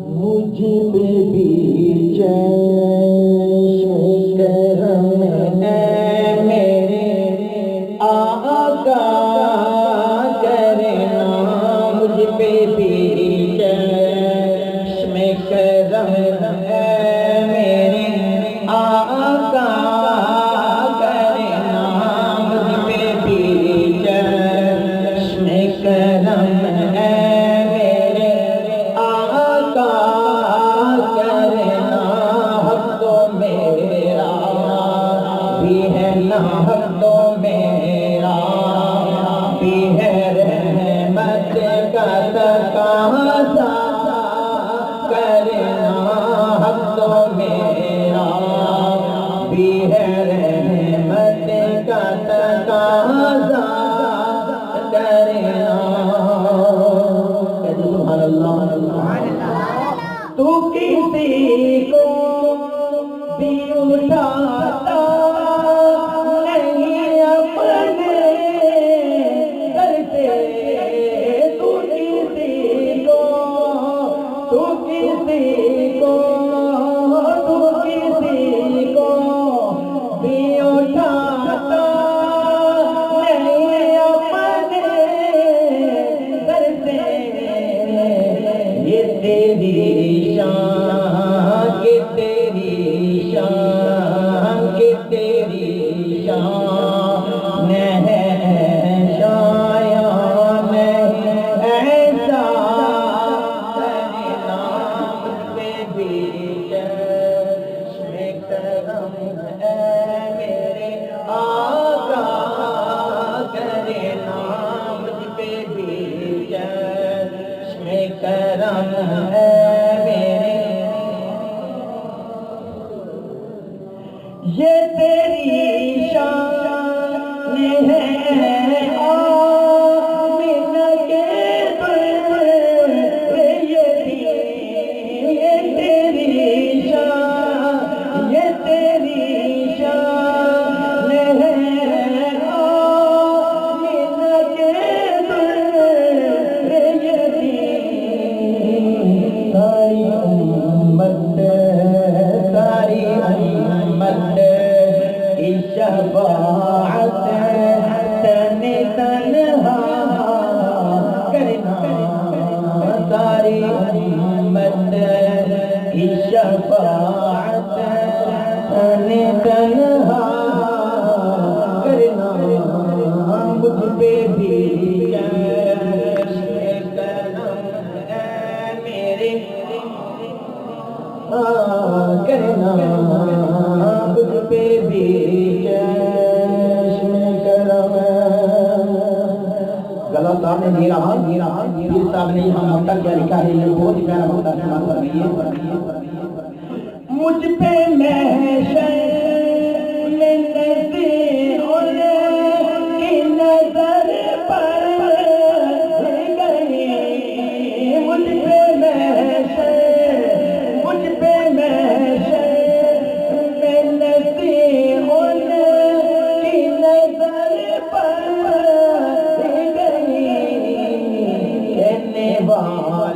مجھ پہ بھی چشم کرم ہے میرے آقا کرنا، مجھ پہ بھی چشم کرم ہے میرے آقا کرنا، مجھ پہ بھی چشم کرم ہے میرے آقا کرنا، حق تو میرا بھی ہے نا، حق تو میرا بھی ہے، رحمت کا تقاضا کرنا، حق تو میرا بھی ہے، رحمت کا تقاضا کرنا۔ کہتے سبحان اللہ۔ تو کسی کو بھی اٹھاتا نہیں اپنے در سے، تو کسی کو بھی اٹھاتا نہیں اپنے در سے، یہ تیری شان، کہ تیری شان، کہ تیری شان ہے، شایان ایسا کرنا، مجھ پہ بھی چشم کرم ہے میرے آقا کرنا، مجھ پہ بھی چشم کرم ہے میرے، یہ تیری شان ہے آمنہ کے در یتیم، یہ تیری شان، یہ تیری شان ہے آمنہ کے در یتیم، ساری امت، ساری امت کی شفاعت تن تنہا کرنا، ساری امت کی شفاعت تن تنہا کرنا، مجھ پہ بھی چشم کرم ہے میرے کرنا، مجھ پہ بھی چشم کرم ہے۔ گلا صاحب نے دے رہا پیر صاحب نے یہاں مقتل کیا لکھا ہے، یہ بہت ہی پیارا مقتل سماعت فرمائیے۔ مجھ پہ محشر میں نظر کی نظر پڑ گئی، مجھ پہ محشر، مجھ پہ محشر میں نظر کی نظر پڑ گئی، کہنے والا